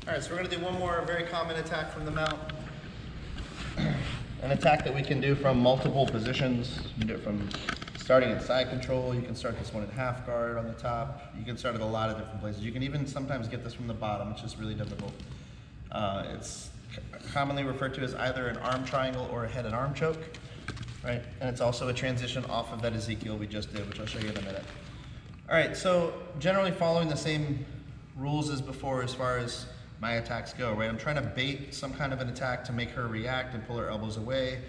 All right, so we're gonna do one more very common attack from the mount. An attack that we can do from multiple positions. You can do it from starting at side control. You can start this one at half guard on the top. You can start at a lot of different places. You can even sometimes get this from the bottom, which is really difficult. It's commonly referred to as either an arm triangle or a head and arm choke, right? And it's also a transition off of that Ezekiel we just did, which I'll show you in a minute. All right, so generally following the same rules as before as far as my attacks go, right? I'm trying to bait some kind of an attack to make her react and pull her elbows away,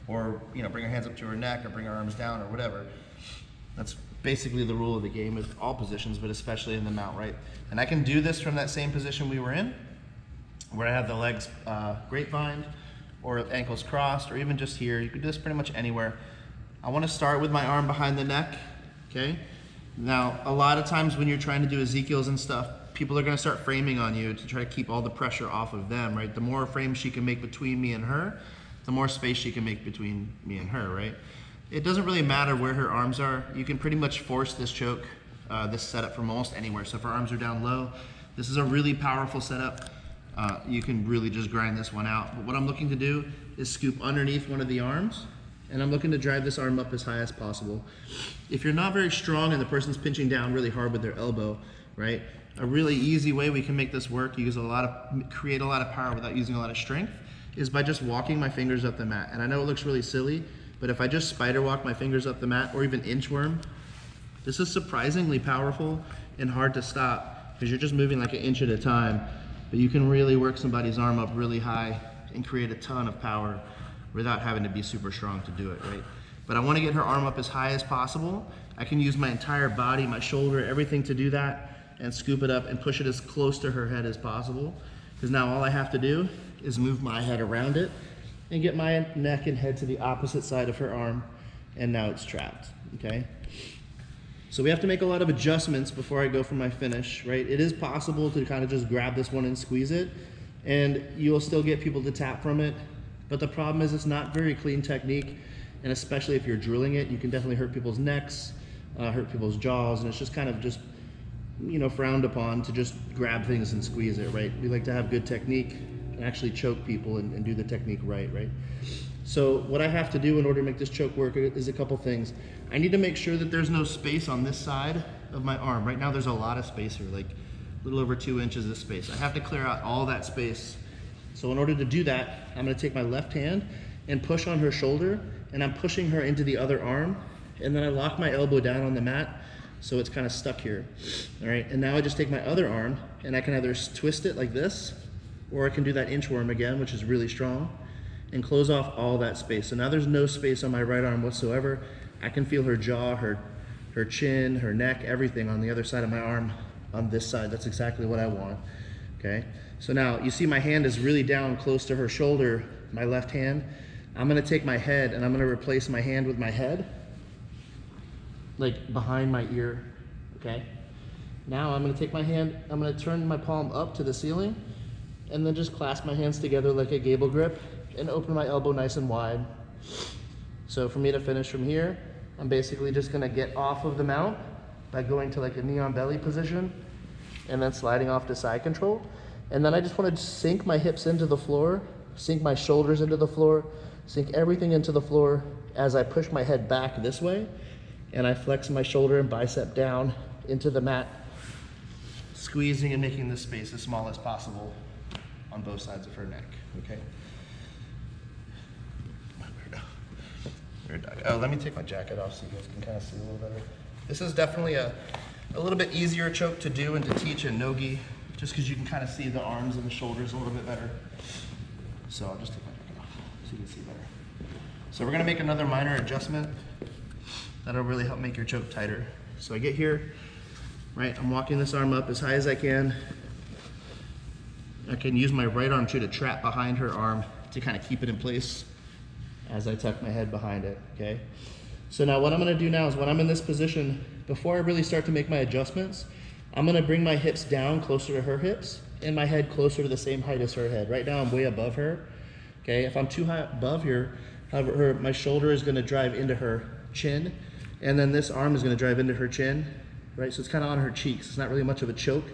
or bring her hands up to her neck or bring her arms down or whatever. That's basically the rule of the game with all positions, but especially in the mount, right? And I can do this from that same position we were in, where I have the legs grapevine or ankles crossed, or even just here. You can do this pretty much anywhere. I want to start with my arm behind the neck, okay? Now, a lot of times when you're trying to do Ezekiels and stuff, people are going to start framing on you to try to keep all the pressure off of them, right? The more frames she can make between me and her, the more space she can make between me and her, right? It doesn't really matter where her arms are. You can pretty much force this choke, this setup from almost anywhere. So if her arms are down low, this is a really powerful setup. You can really just grind this one out. But what I'm looking to do is scoop underneath one of the arms, and I'm looking to drive this arm up as high as possible. If you're not very strong and the person's pinching down really hard with their elbow, right? A really easy way we can make this work, create a lot of power without using a lot of strength, is by just walking my fingers up the mat. And I know it looks really silly, but if I just spider walk my fingers up the mat, or even inchworm, this is surprisingly powerful and hard to stop, because you're just moving like an inch at a time. But you can really work somebody's arm up really high and create a ton of power without having to be super strong to do it, right? But I want to get her arm up as high as possible. I can use my entire body, my shoulder, everything to do that, and scoop it up and push it as close to her head as possible. Because now all I have to do is move my head around it and get my neck and head to the opposite side of her arm, and now it's trapped, okay? So we have to make a lot of adjustments before I go for my finish, right? It is possible to kind of just grab this one and squeeze it, and you'll still get people to tap from it, but the problem is it's not very clean technique, and especially if you're drilling it, you can definitely hurt people's necks, hurt people's jaws, and it's just kind of just frowned upon to just grab things and squeeze it, right? We like to have good technique and actually choke people and do the technique right? So what I have to do in order to make this choke work is a couple things. I need to make sure that there's no space on this side of my arm. Right now there's a lot of space here, like a little over 2 inches of space. I have to clear out all that space. So in order to do that, I'm gonna take my left hand and push on her shoulder, and I'm pushing her into the other arm, and then I lock my elbow down on the mat, so it's kind of stuck here, all right? And now I just take my other arm, and I can either twist it like this, or I can do that inchworm again, which is really strong, and close off all that space. So now there's no space on my right arm whatsoever. I can feel her jaw, her chin, her neck, everything on the other side of my arm on this side. That's exactly what I want, okay? So now you see my hand is really down close to her shoulder, my left hand. I'm gonna take my head and I'm gonna replace my hand with my head, like behind my ear, okay? Now I'm gonna take my hand, I'm gonna turn my palm up to the ceiling, and then just clasp my hands together like a gable grip and open my elbow nice and wide. So for me to finish from here, I'm basically just gonna get off of the mount by going to like a knee on belly position and then sliding off to side control. And then I just wanna sink my hips into the floor, sink my shoulders into the floor, sink everything into the floor as I push my head back this way, and I flex my shoulder and bicep down into the mat, squeezing and making this space as small as possible on both sides of her neck, okay? Oh, let me take my jacket off so you guys can kind of see a little better. This is definitely a little bit easier choke to do and to teach in no-gi, just because you can kind of see the arms and the shoulders a little bit better. So I'll just take my jacket off so you can see better. So we're gonna make another minor adjustment that'll really help make your choke tighter. So I get here, right? I'm walking this arm up as high as I can. I can use my right arm too to trap behind her arm to kind of keep it in place as I tuck my head behind it, okay? So now what I'm gonna do now is when I'm in this position, before I really start to make my adjustments, I'm gonna bring my hips down closer to her hips and my head closer to the same height as her head. Right now I'm way above her, okay? If I'm too high above here, however, my shoulder is gonna drive into her chin, and then this arm is gonna drive into her chin, right? So it's kind of on her cheeks. It's not really much of a choke,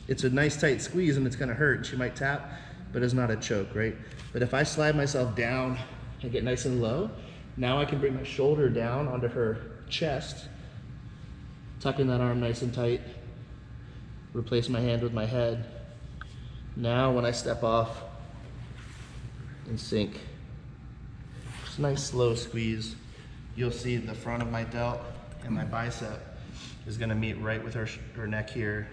it's a nice tight squeeze and it's gonna hurt. She might tap, but it's not a choke, right? But if I slide myself down and get nice and low, now I can bring my shoulder down onto her chest, tuck in that arm nice and tight, replace my hand with my head. Now when I step off and sink, just a nice slow squeeze, you'll see the front of my delt and my bicep is gonna meet right with her neck here,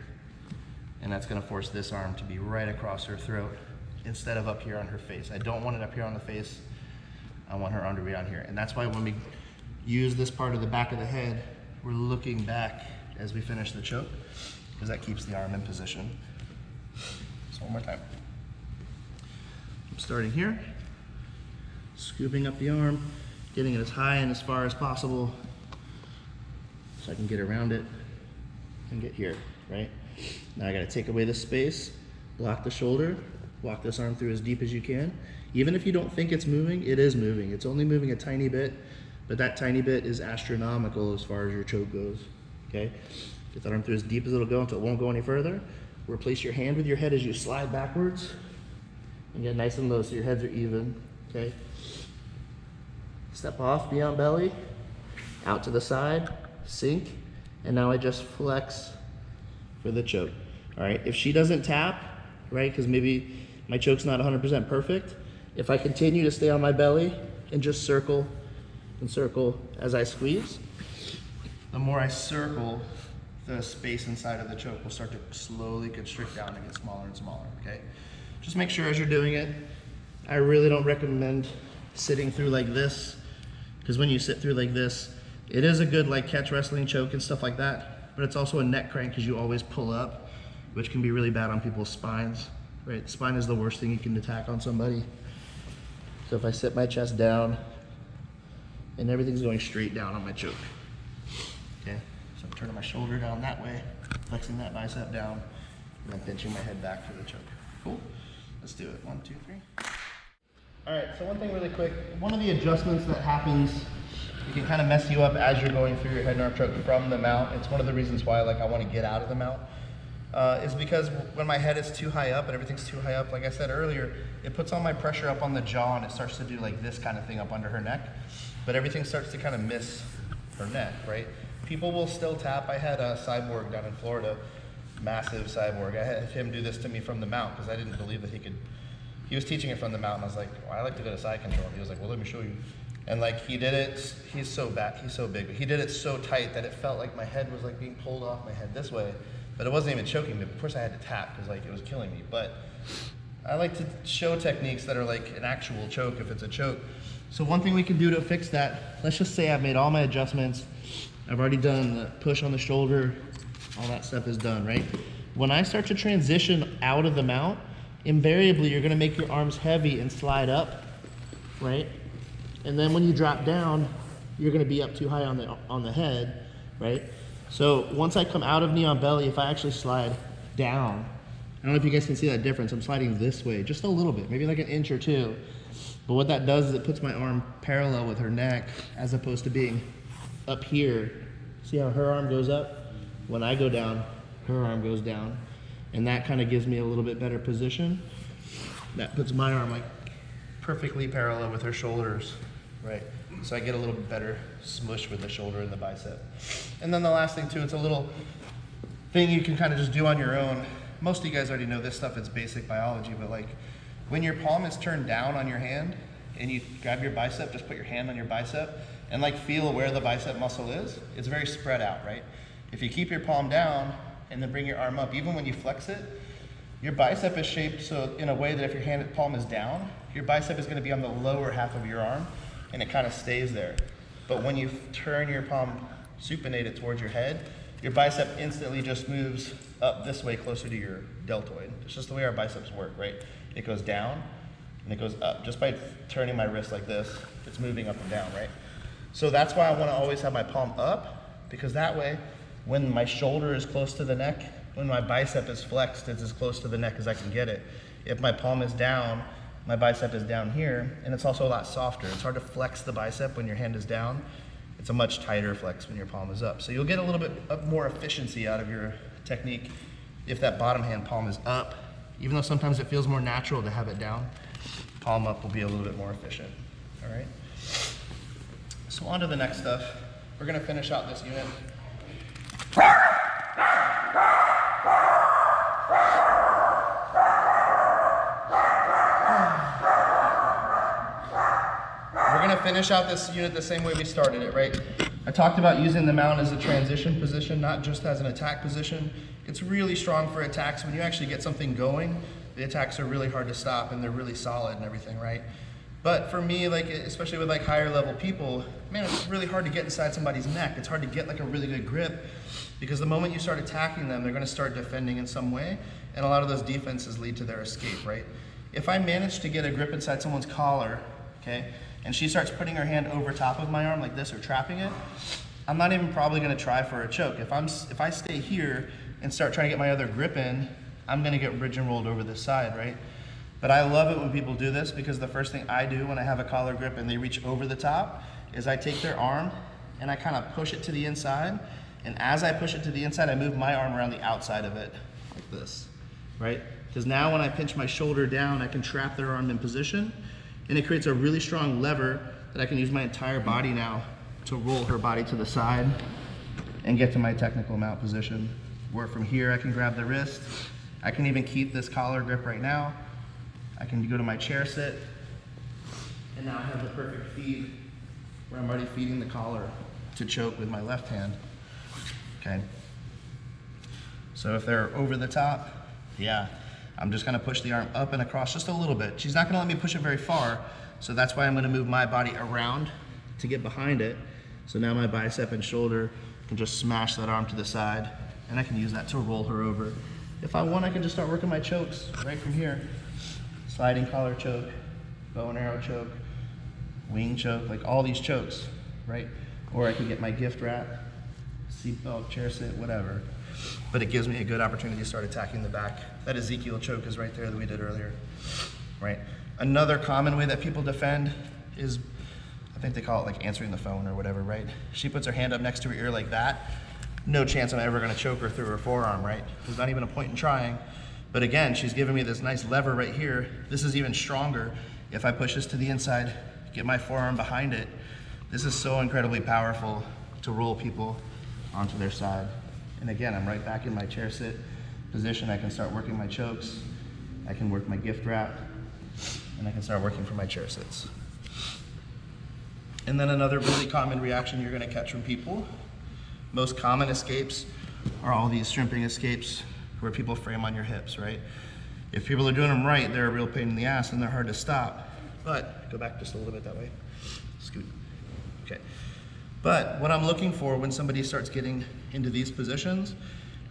and that's gonna force this arm to be right across her throat instead of up here on her face. I don't want it up here on the face. I want her arm to be down here. And that's why when we use this part of the back of the head, we're looking back as we finish the choke, because that keeps the arm in position. So one more time. I'm starting here, scooping up the arm, getting it as high and as far as possible so I can get around it and get here, right? Now I gotta take away the space, block the shoulder, walk this arm through as deep as you can. Even if you don't think it's moving, it is moving. It's only moving a tiny bit, but that tiny bit is astronomical as far as your choke goes, okay? Get that arm through as deep as it'll go until it won't go any further. Replace your hand with your head as you slide backwards and get nice and low so your heads are even, okay? Step off, be on belly, out to the side, sink, and now I just flex for the choke, all right? If she doesn't tap, right, because maybe my choke's not 100% perfect, if I continue to stay on my belly and just circle and circle as I squeeze, the more I circle, the space inside of the choke will start to slowly constrict down and get smaller and smaller, okay? Just make sure as you're doing it, I really don't recommend sitting through like this, because when you sit through like this, it is a good like catch wrestling choke and stuff like that, but it's also a neck crank because you always pull up, which can be really bad on people's spines, right? The spine is the worst thing you can attack on somebody. So if I sit my chest down and everything's going straight down on my choke, okay? So I'm turning my shoulder down that way, flexing that bicep down, and then pinching my head back for the choke. Cool, let's do it, 1, 2, 3. All right, so one thing really quick, one of the adjustments that happens, it can kind of mess you up as you're going through your head and arm choke from the mount. It's one of the reasons why I want to get out of the mount. Is because when my head is too high up and everything's too high up, like I said earlier, it puts all my pressure up on the jaw and it starts to do like this kind of thing up under her neck, but everything starts to kind of miss her neck, right? People will still tap. I had a Cyborg down in Florida, massive Cyborg. I had him do this to me from the mount because I didn't believe that he could. He was teaching it from the mount and I was like, well, I like to go to side control. And he was like, well, let me show you. And like he did it, he's so big, but he did it so tight that it felt like my head was like being pulled off my head this way. But it wasn't even choking me. Of course I had to tap because like it was killing me. But I like to show techniques that are like an actual choke if it's a choke. So one thing we can do to fix that, let's just say I've made all my adjustments. I've already done the push on the shoulder. All that stuff is done, right? When I start to transition out of the mount, invariably you're gonna make your arms heavy and slide up, right? And then when you drop down, you're gonna be up too high on the head, right? So once I come out of knee on belly, if I actually slide down, I don't know if you guys can see that difference. I'm sliding this way, just a little bit, maybe like an inch or two. But what that does is it puts my arm parallel with her neck as opposed to being up here. See how her arm goes up? When I go down, her arm goes down. And that kind of gives me a little bit better position. That puts my arm like perfectly parallel with her shoulders, right? So I get a little bit better smush with the shoulder and the bicep. And then the last thing too, it's a little thing you can kind of just do on your own. Most of you guys already know this stuff, it's basic biology, but like when your palm is turned down on your hand and you grab your bicep, just put your hand on your bicep and like feel where the bicep muscle is. It's very spread out, right? If you keep your palm down and then bring your arm up, even when you flex it, your bicep is shaped so in a way that if your hand palm is down, your bicep is gonna be on the lower half of your arm and it kind of stays there. But when you turn your palm, supinate it towards your head, your bicep instantly just moves up this way closer to your deltoid. It's just the way our biceps work, right? It goes down and it goes up. Just by turning my wrist like this, it's moving up and down, right? So that's why I wanna always have my palm up, because that way, when my shoulder is close to the neck, when my bicep is flexed, it's as close to the neck as I can get it. If my palm is down, my bicep is down here, and it's also a lot softer. It's hard to flex the bicep when your hand is down. It's a much tighter flex when your palm is up. So you'll get a little bit of more efficiency out of your technique if that bottom hand palm is up, even though sometimes it feels more natural to have it down, palm up will be a little bit more efficient, all right? So on to the next stuff. We're gonna finish out this unit. We're gonna finish out this unit the same way we started it, right? I talked about using the mount as a transition position, not just as an attack position. It's really strong for attacks. When you actually get something going, the attacks are really hard to stop and they're really solid and everything, right? But for me, like, especially with like higher level people, man, it's really hard to get inside somebody's neck. It's hard to get like a really good grip because the moment you start attacking them, they're gonna start defending in some way. And a lot of those defenses lead to their escape, right? If I manage to get a grip inside someone's collar, okay, and she starts putting her hand over top of my arm like this or trapping it, I'm not even probably gonna try for a choke. If I stay here and start trying to get my other grip in, I'm gonna get bridge and rolled over this side, right? But I love it when people do this because the first thing I do when I have a collar grip and they reach over the top is I take their arm and I kind of push it to the inside. And as I push it to the inside, I move my arm around the outside of it like this, right? Because now when I pinch my shoulder down, I can trap their arm in position and it creates a really strong lever that I can use my entire body now to roll her body to the side and get to my technical mount position. Where from here I can grab the wrist. I can even keep this collar grip right now. I can go to my chair sit, and now I have the perfect feed where I'm already feeding the collar to choke with my left hand, okay? So if they're over the top, yeah, I'm just gonna push the arm up and across just a little bit. She's not gonna let me push it very far, so that's why I'm gonna move my body around to get behind it. So now my bicep and shoulder can just smash that arm to the side, and I can use that to roll her over. If I want, I can just start working my chokes right from here. Sliding collar choke, bow and arrow choke, wing choke, like all these chokes, right? Or I could get my gift wrap, seatbelt, chair sit, whatever. But it gives me a good opportunity to start attacking the back. That Ezekiel choke is right there that we did earlier, right? Another common way that people defend is, I think they call it like answering the phone or whatever, right? She puts her hand up next to her ear like that. No chance I'm ever gonna choke her through her forearm, right? There's not even a point in trying. But again, she's giving me this nice lever right here. This is even stronger. If I push this to the inside, get my forearm behind it, this is so incredibly powerful to roll people onto their side. And again, I'm right back in my chair sit position. I can start working my chokes. I can work my gift wrap, and I can start working for my chair sits. And then another really common reaction you're gonna catch from people, most common escapes are all these shrimping escapes where people frame on your hips, right? If people are doing them right, they're a real pain in the ass and they're hard to stop. But, go back just a little bit that way. Scoot. Okay. But what I'm looking for when somebody starts getting into these positions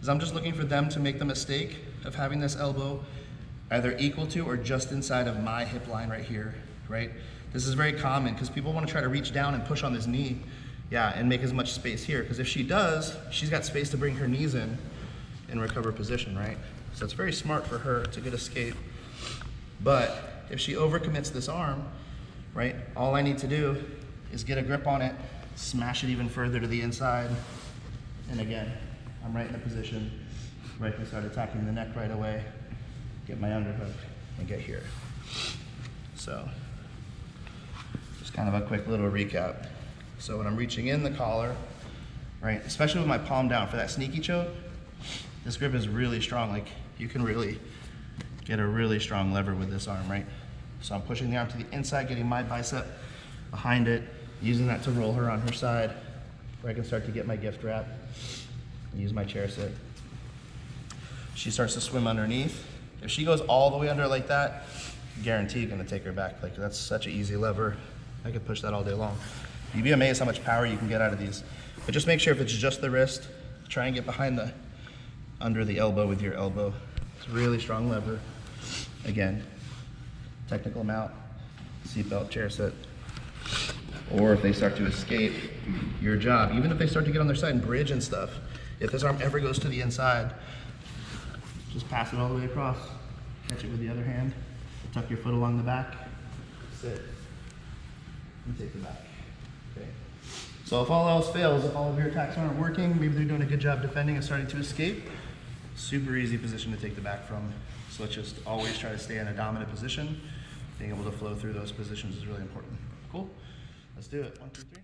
is I'm just looking for them to make the mistake of having this elbow either equal to or just inside of my hip line right here, right? This is very common because people want to try to reach down and push on this knee, yeah, and make as much space here. Because if she does, she's got space to bring her knees in and recover position, right? So it's very smart for her to get escape. But if she overcommits this arm, right, all I need to do is get a grip on it, smash it even further to the inside, and again, I'm right in a position where I can start attacking the neck right away, get my underhook, and get here. So, just kind of a quick little recap. So when I'm reaching in the collar, right, especially with my palm down for that sneaky choke, this grip is really strong. Like, you can really get a really strong lever with this arm, right? So I'm pushing the arm to the inside, getting my bicep behind it, using that to roll her on her side, where I can start to get my gift wrap, and use my chair sit. She starts to swim underneath. If she goes all the way under like that, guaranteed gonna take her back. Like, that's such an easy lever. I could push that all day long. You'd be amazed how much power you can get out of these. But just make sure if it's just the wrist, try and get behind under the elbow with your elbow. It's a really strong lever. Again, technical mount, seatbelt, chair sit. Or if they start to escape, your job, even if they start to get on their side and bridge and stuff, if this arm ever goes to the inside, just pass it all the way across. Catch it with the other hand, tuck your foot along the back, sit, and take the back. Okay. So if all else fails, if all of your attacks aren't working, maybe they're doing a good job defending and starting to escape, Super easy position to take the back from. So let's just always try to stay in a dominant position. Being able to flow through those positions is really important. Cool. Let's do it. 1, 2, 3.